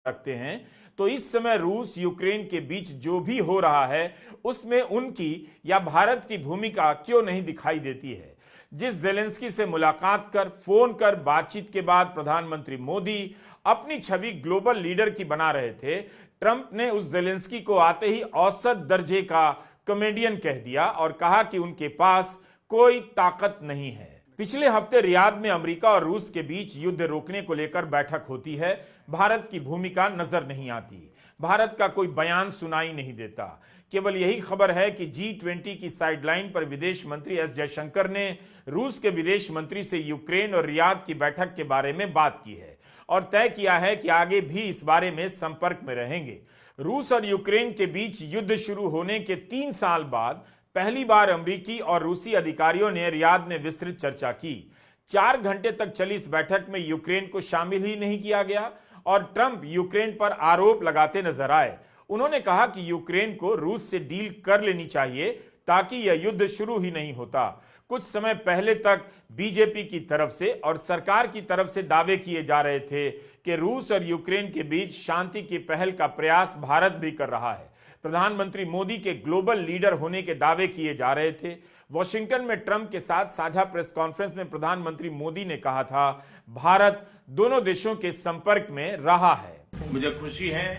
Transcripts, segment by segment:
सकते हैं, तो इस समय रूस यूक्रेन के बीच जो भी हो रहा है उसमें उनकी या भारत की भूमिका क्यों नहीं दिखाई देती है। जिस जेलेंस्की से मुलाकात कर, फोन कर बातचीत के बाद प्रधानमंत्री मोदी अपनी छवि ग्लोबल लीडर की बना रहे थे, ट्रंप ने उस जेलेंस्की को आते ही औसत दर्जे का कॉमेडियन कह दिया और कहा कि उनके पास कोई ताकत नहीं है। पिछले हफ्ते रियाद में अमेरिका और रूस के बीच युद्ध रोकने को लेकर बैठक होती है। भारत की भूमिका नजर नहीं आती, भारत का कोई बयान सुनाई नहीं देता। केवल यही खबर है कि G20 की साइडलाइन पर विदेश मंत्री एस जयशंकर ने रूस के विदेश मंत्री से यूक्रेन और रियाद की बैठक के बारे में बात की है और तय किया है कि आगे भी इस बारे में संपर्क में रहेंगे। रूस और यूक्रेन के बीच युद्ध शुरू होने के 3 साल बाद पहली बार अमेरिकी और रूसी अधिकारियों ने रियाद में विस्तृत चर्चा की। 4 घंटे तक चली इस बैठक में यूक्रेन को शामिल ही नहीं किया गया और ट्रंप यूक्रेन पर आरोप लगाते नजर आए। उन्होंने कहा कि यूक्रेन को रूस से डील कर लेनी चाहिए ताकि यह युद्ध शुरू ही नहीं होता। कुछ समय पहले तक बीजेपी की तरफ से और सरकार की तरफ से दावे किए जा रहे थे कि रूस और यूक्रेन के बीच शांति की पहल का प्रयास भारत भी कर रहा है। प्रधानमंत्री मोदी के ग्लोबल लीडर होने के दावे किए जा रहे थे। वॉशिंगटन में ट्रंप के साथ साझा प्रेस कॉन्फ्रेंस में प्रधानमंत्री मोदी ने कहा था, भारत दोनों देशों के संपर्क में रहा है। मुझे खुशी है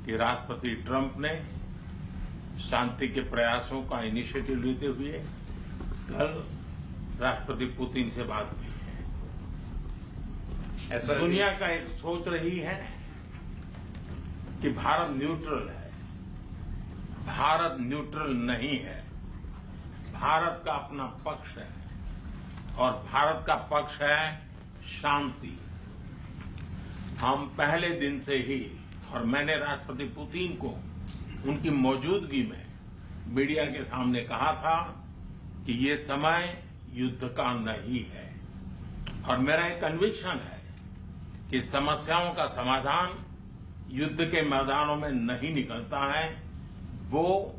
कि राष्ट्रपति ट्रंप ने शांति के प्रयासों का इनिशिएटिव लेते हुए कल राष्ट्रपति पुतिन से बात की है। दुनिया का एक सोच रही है कि भारत न्यूट्रल है। भारत न्यूट्रल नहीं है, भारत का अपना पक्ष है और भारत का पक्ष है शांति। हम पहले दिन से ही, और मैंने राष्ट्रपति पुतिन को उनकी मौजूदगी में मीडिया के सामने कहा था कि ये समय युद्ध का नहीं है और मेरा एक कन्विक्शन है कि समस्याओं का समाधान युद्ध के मैदानों में नहीं निकलता है, वो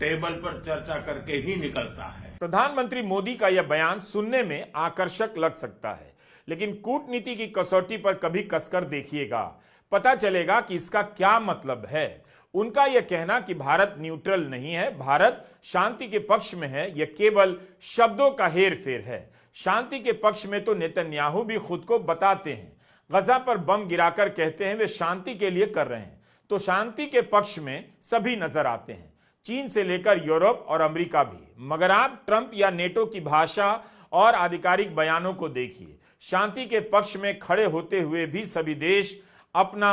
टेबल पर चर्चा करके ही निकलता है। प्रधानमंत्री मोदी का यह बयान सुनने में आकर्षक लग सकता है, लेकिन कूटनीति की कसौटी पर कभी कसकर देखिएगा, पता चलेगा कि इसका क्या मतलब है। उनका यह कहना कि भारत न्यूट्रल नहीं है, भारत शांति के पक्ष में है, यह केवल शब्दों का हेरफेर है। शांति के पक्ष में तो नेतन्याहू भी खुद को बताते हैं, गजा पर बम गिराकर कहते हैं वे शांति के लिए कर रहे हैं, तो शांति के पक्ष में सभी नजर आते हैं, चीन से लेकर यूरोप और अमेरिका भी। मगर आप ट्रंप या नेटो की भाषा और आधिकारिक बयानों को देखिए, शांति के पक्ष में खड़े होते हुए भी सभी देश अपना